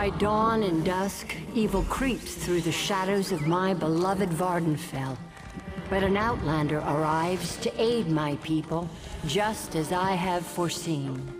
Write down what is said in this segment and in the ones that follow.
By dawn and dusk, evil creeps through the shadows of my beloved Vardenfell. But an outlander arrives to aid my people, just as I have foreseen.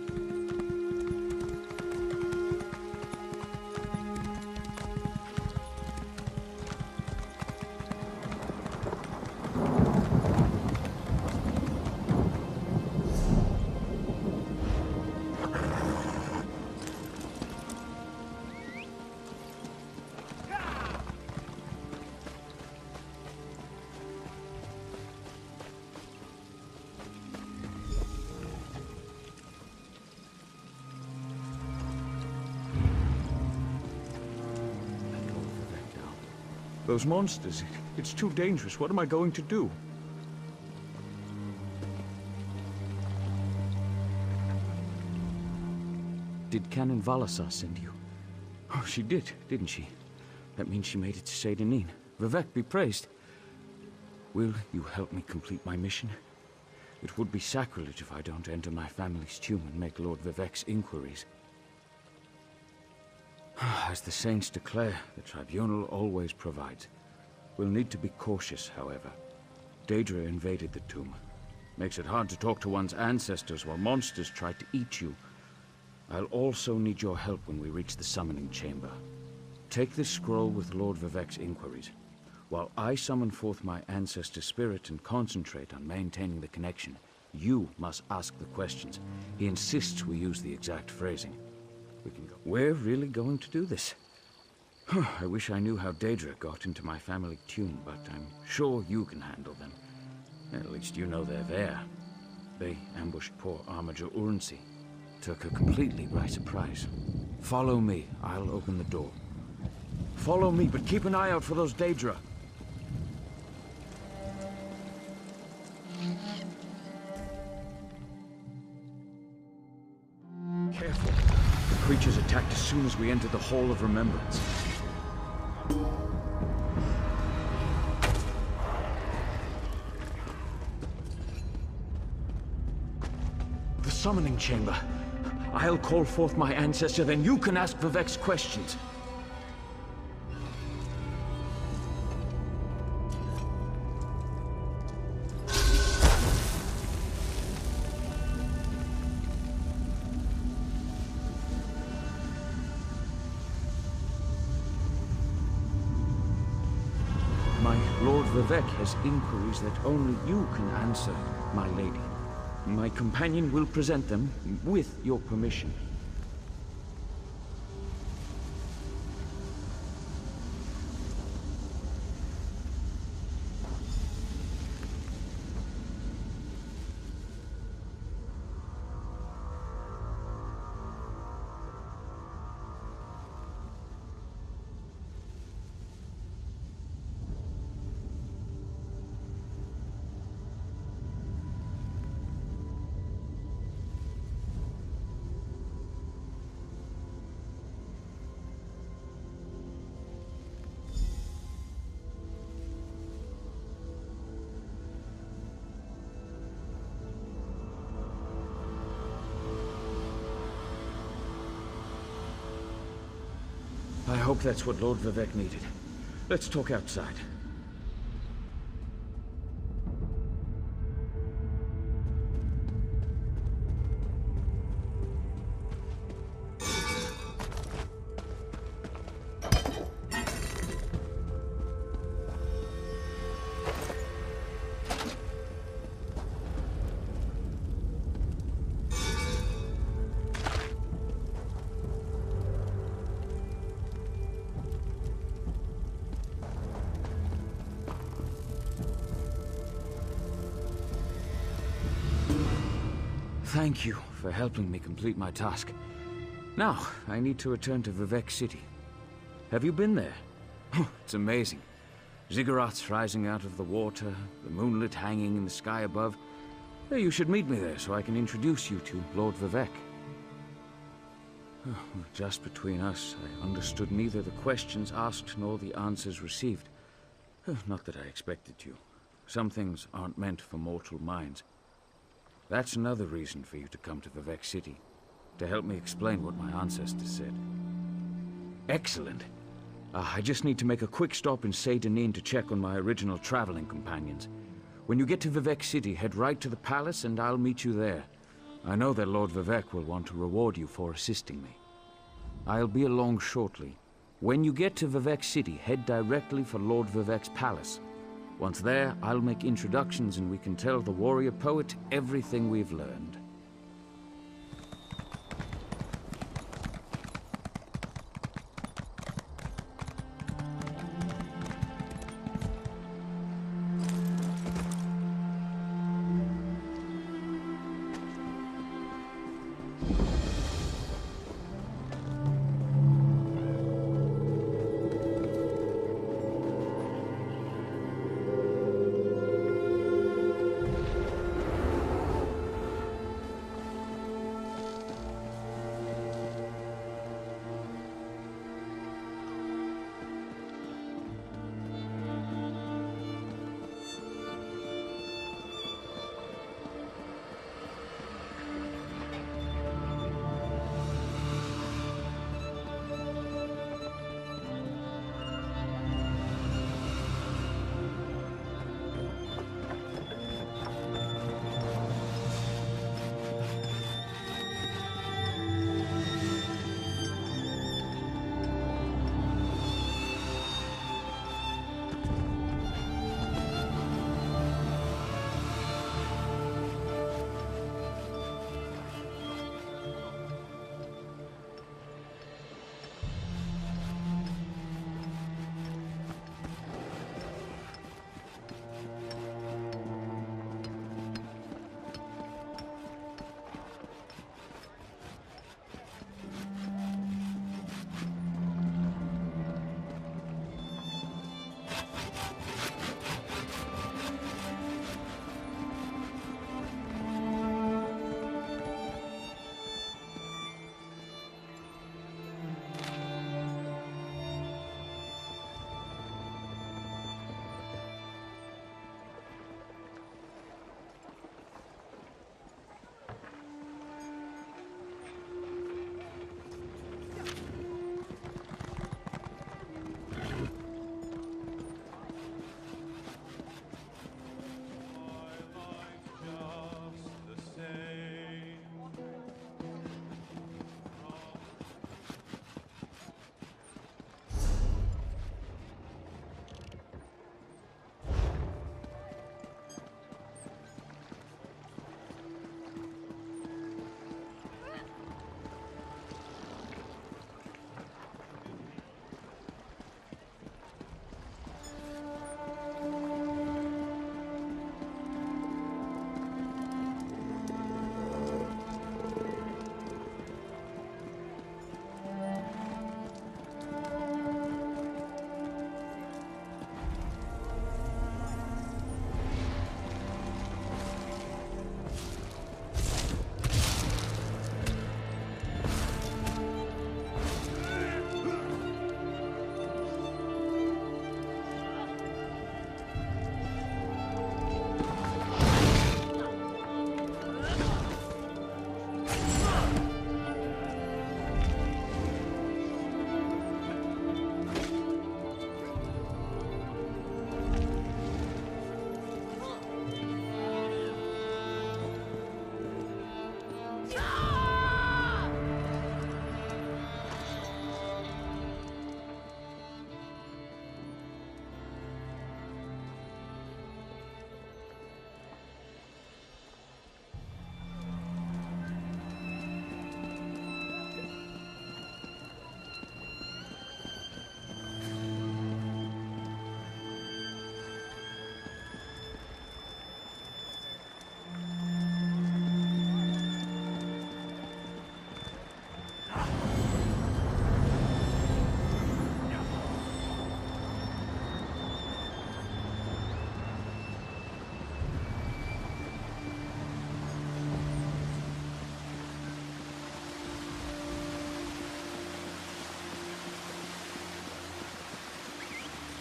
Those monsters, it's too dangerous. What am I going to do? Did Canon Valasar send you? Oh, she did, didn't she? That means she made it to Seydanin. Vivec be praised. Will you help me complete my mission? It would be sacrilege if I don't enter my family's tomb and make Lord Vivec's inquiries. As the saints declare, the tribunal always provides. We'll need to be cautious, however. Daedra invaded the tomb. Makes it hard to talk to one's ancestors while monsters try to eat you. I'll also need your help when we reach the summoning chamber. Take this scroll with Lord Vivec's inquiries, while I summon forth my ancestor spirit and concentrate on maintaining the connection. You must ask the questions. He insists we use the exact phrasing. We can go. We're really going to do this. I wish I knew how Daedric got into my family tomb, but I'm sure you can handle them. At least you know they're there. They ambushed poor Armiger Urnsi. Took her completely by surprise. Follow me. I'll open the door. Follow me, but keep an eye out for those Daedra. Careful. The creatures attacked as soon as we entered the Hall of Remembrance. The summoning chamber. I'll call forth my ancestor, then you can ask Vivec's questions. My Lord Vivec has inquiries that only you can answer, my lady. My companion will present them with your permission. I hope that's what Lord Vivec needed. Let's talk outside. Thank you for helping me complete my task. Now, I need to return to Vivec City. Have you been there? Oh, it's amazing. Ziggurats rising out of the water, the moonlit hanging in the sky above. You should meet me there so I can introduce you to Lord Vivec. Oh, just between us, I understood neither the questions asked nor the answers received. Not that I expected to. Some things aren't meant for mortal minds. That's another reason for you to come to Vivec City, to help me explain what my ancestors said. Excellent. I just need to make a quick stop in Saint-Denis to check on my original traveling companions. When you get to Vivec City, head right to the palace and I'll meet you there. I know that Lord Vivec will want to reward you for assisting me. I'll be along shortly. When you get to Vivec City, head directly for Lord Vivec's palace. Once there, I'll make introductions and we can tell the warrior poet everything we've learned.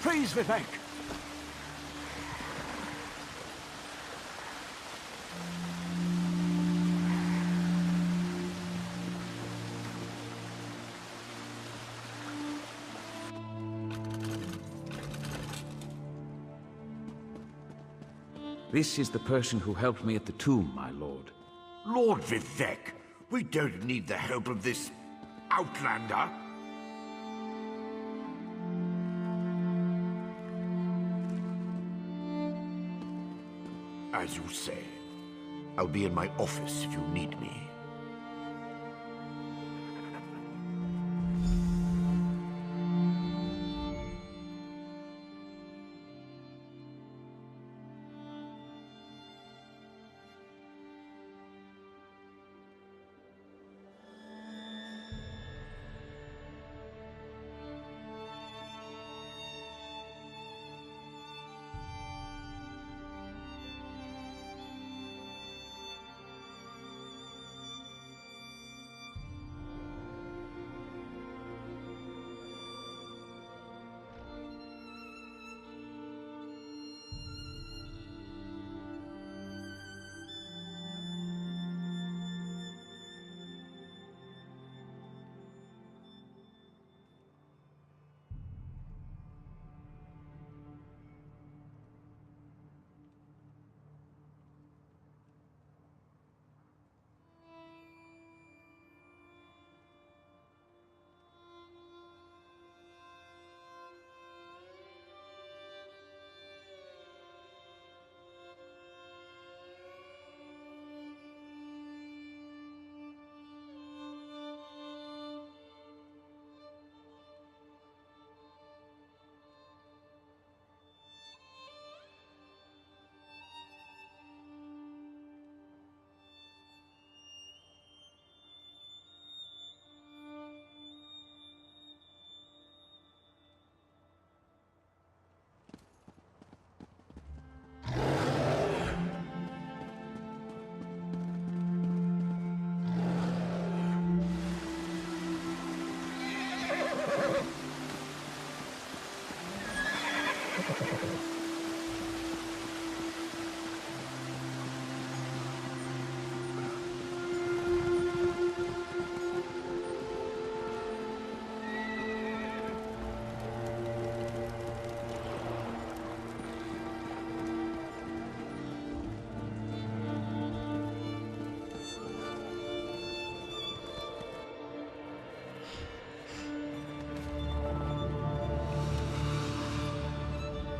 Praise Vivec! This is the person who helped me at the tomb, my lord. Lord Vivec, we don't need the help of this outlander. As you say, I'll be in my office if you need me.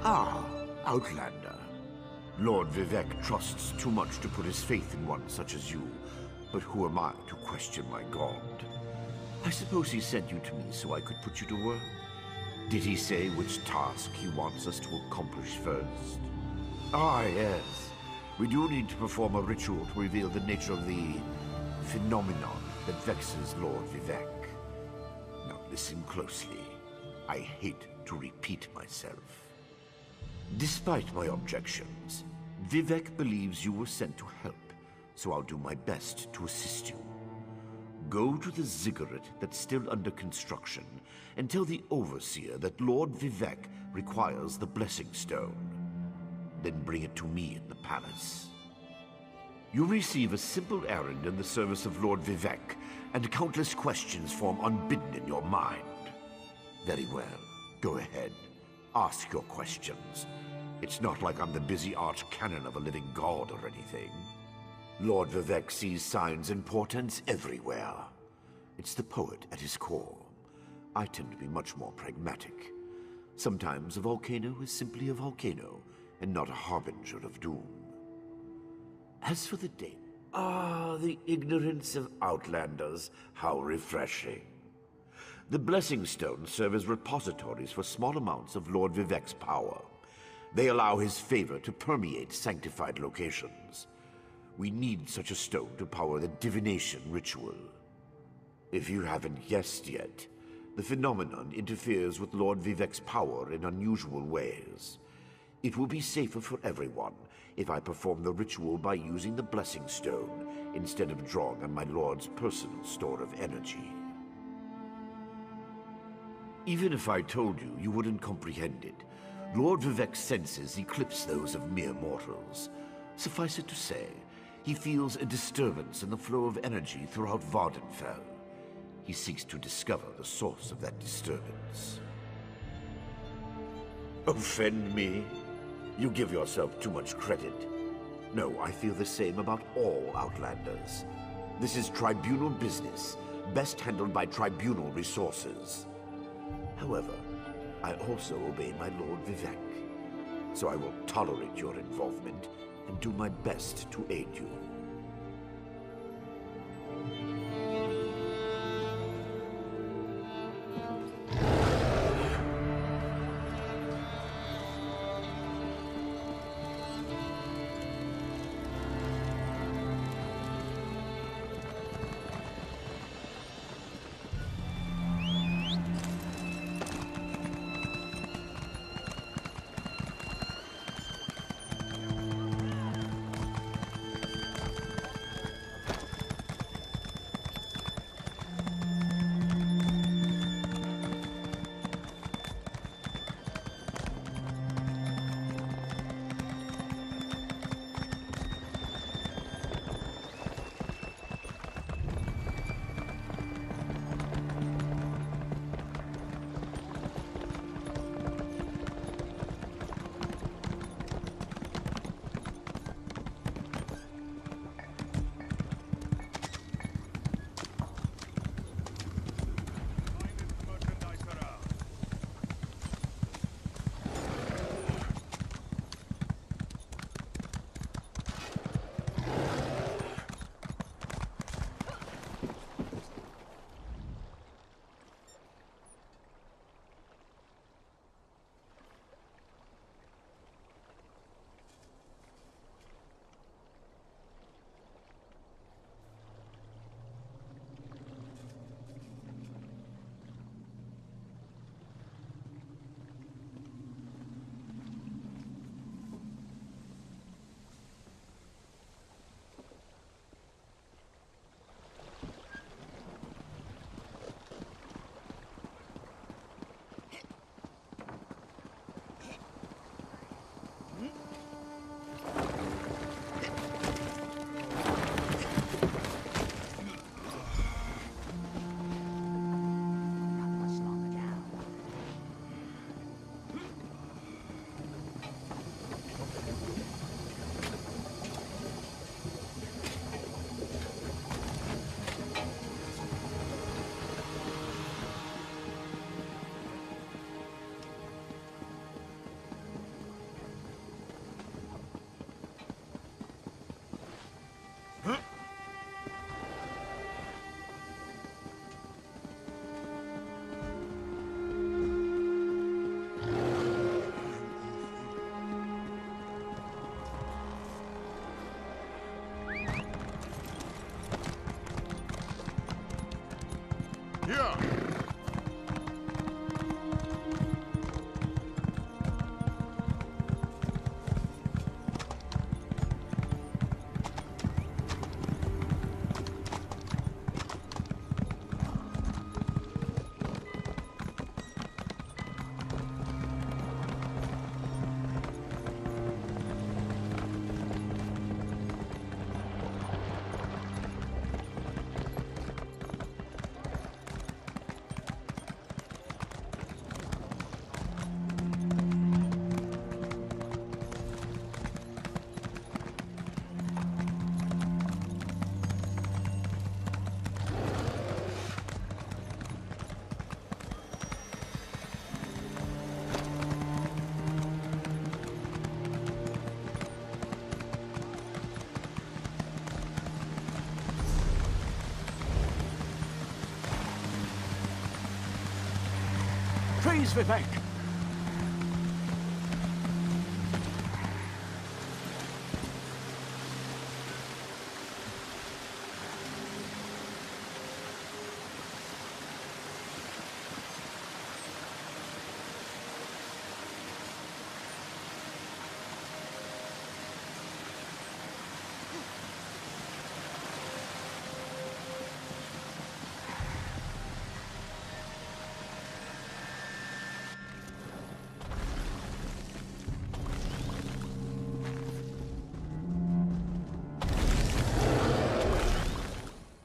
Ah, outlander. Lord Vivec trusts too much to put his faith in one such as you. But who am I to question my god? I suppose he sent you to me so I could put you to work? Did he say which task he wants us to accomplish first? Ah, yes. We do need to perform a ritual to reveal the nature of the phenomenon that vexes Lord Vivec. Now listen closely. I hate to repeat myself. Despite my objections, Vivec believes you were sent to help, so I'll do my best to assist you. Go to the ziggurat that's still under construction and tell the overseer that Lord Vivec requires the blessing stone. Then bring it to me in the palace. You receive a simple errand in the service of Lord Vivec, and countless questions form unbidden in your mind. Very well, go ahead. Ask your questions. It's not like I'm the busy arch-canon of a living god or anything. Lord Vivec sees signs and portents everywhere. It's the poet at his core. I tend to be much more pragmatic. Sometimes a volcano is simply a volcano, and not a harbinger of doom. As for the date, the ignorance of outlanders, how refreshing. The blessing stones serve as repositories for small amounts of Lord Vivec's power. They allow his favor to permeate sanctified locations. We need such a stone to power the divination ritual. If you haven't guessed yet, the phenomenon interferes with Lord Vivec's power in unusual ways. It will be safer for everyone if I perform the ritual by using the blessing stone instead of drawing on my lord's personal store of energy. Even if I told you, you wouldn't comprehend it. Lord Vivec's senses eclipse those of mere mortals. Suffice it to say, he feels a disturbance in the flow of energy throughout Vvardenfell. He seeks to discover the source of that disturbance. Offend me? You give yourself too much credit. No, I feel the same about all Outlanders. This is tribunal business, best handled by tribunal resources. However, I also obey my Lord Vivec, so I will tolerate your involvement and do my best to aid you. Here! Praise Vivec!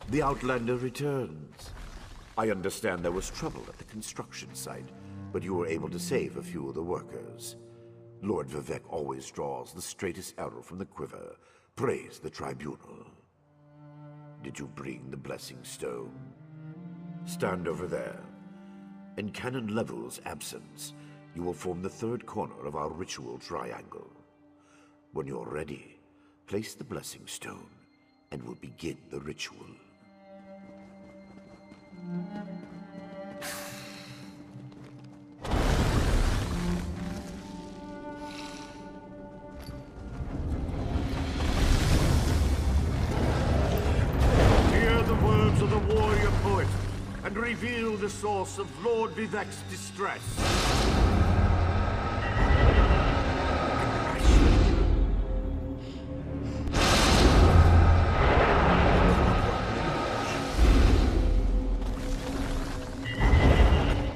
The Outlander returns. I understand there was trouble at the construction site, but you were able to save a few of the workers. Lord Vivec always draws the straightest arrow from the quiver, Praise the tribunal. Did you bring the blessing stone? Stand over there. In Canon Level's absence, you will form the third corner of our ritual triangle. When you're ready, place the blessing stone, and we'll begin the ritual. Hear the words of the warrior poet, and reveal the source of Lord Vivec's distress.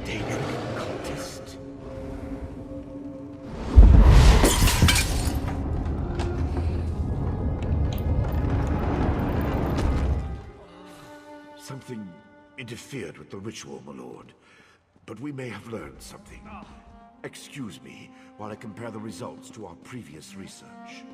Daedric cultist. Something interfered with the ritual, my lord. But we may have learned something. Excuse me while I compare the results to our previous research.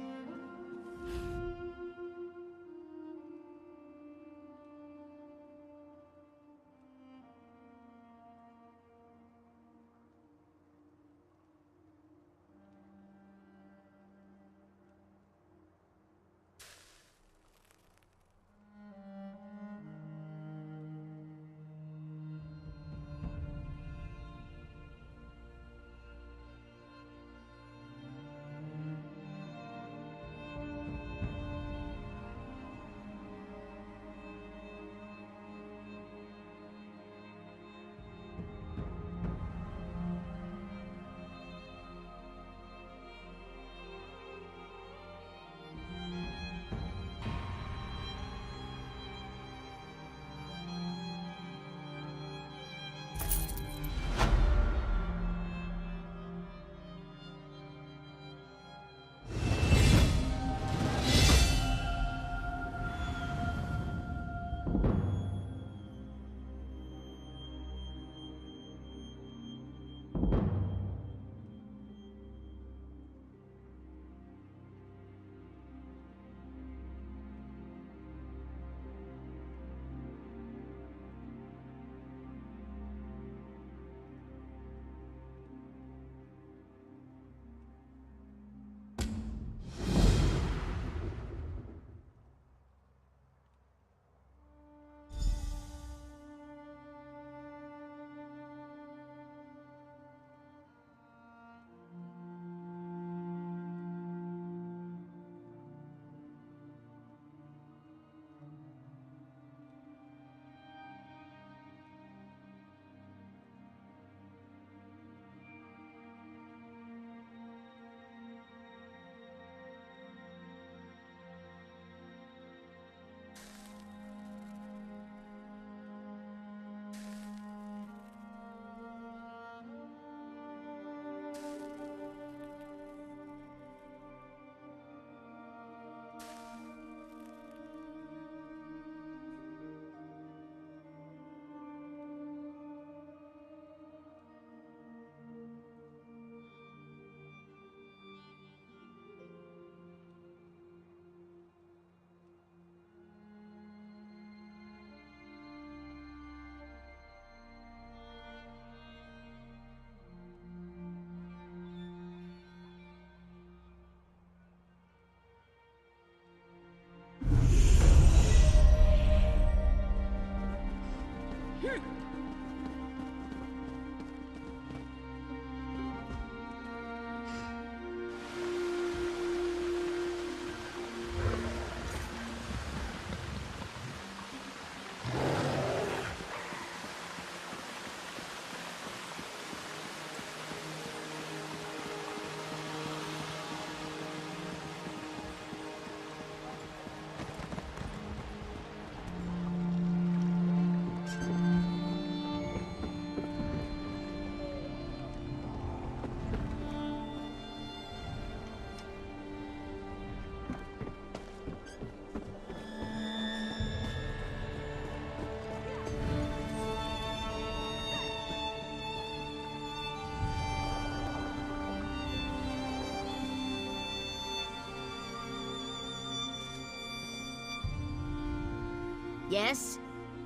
Yes?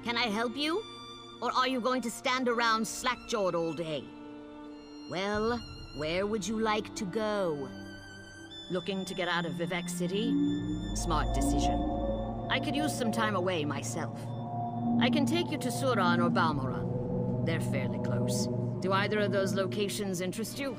Can I help you? Or are you going to stand around slack-jawed all day? Well, where would you like to go? Looking to get out of Vivec City? Smart decision. I could use some time away myself. I can take you to Suran or Balmoran. They're fairly close. Do either of those locations interest you?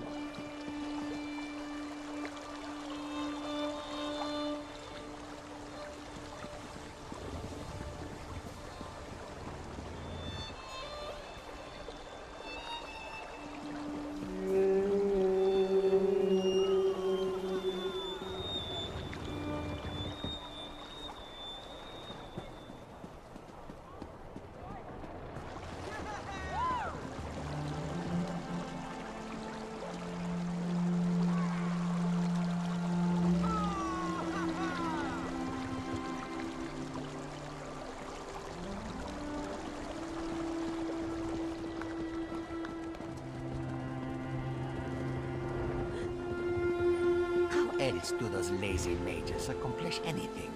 Else do those lazy mages accomplish anything?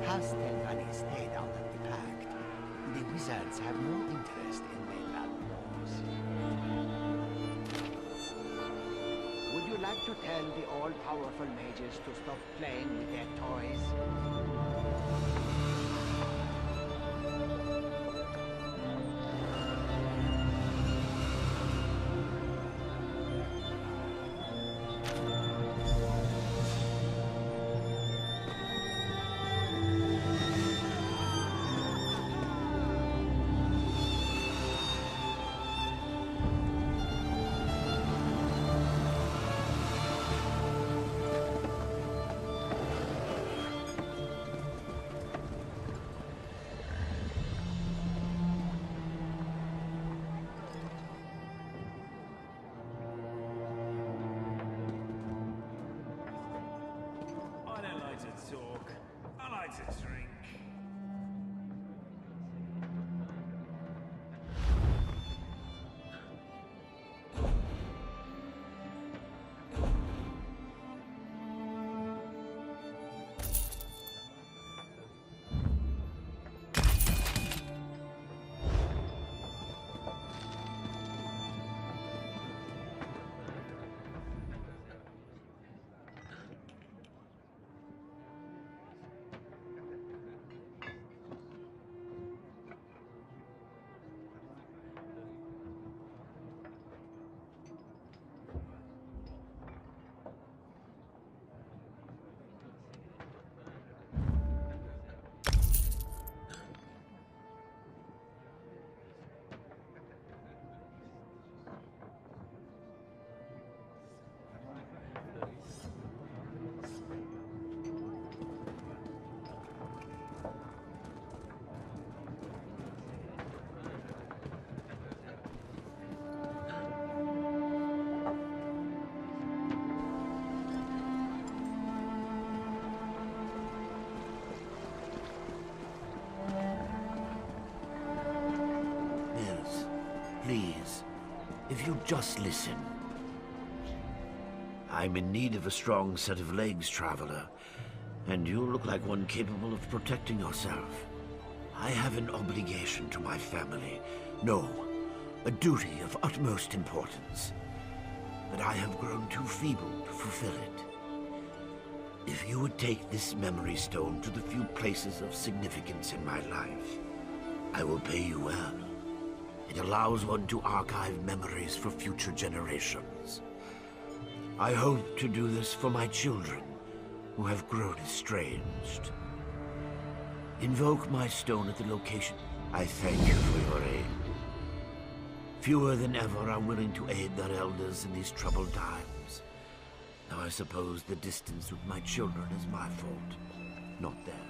Has their money stayed out of the pact? The wizards have no interest in mainland wars. Would you like to tell the all-powerful mages to stop playing with their toys? Talk. I like to drink. Please, if you just listen. I'm in need of a strong set of legs, traveler, and you look like one capable of protecting yourself. I have an obligation to my family. No, a duty of utmost importance. But I have grown too feeble to fulfill it. If you would take this memory stone to the few places of significance in my life, I will pay you well. It allows one to archive memories for future generations. I hope to do this for my children, who have grown estranged. Invoke my stone at the location. I thank you for your aid. Fewer than ever are willing to aid their elders in these troubled times. Now I suppose the distance with my children is my fault, not theirs.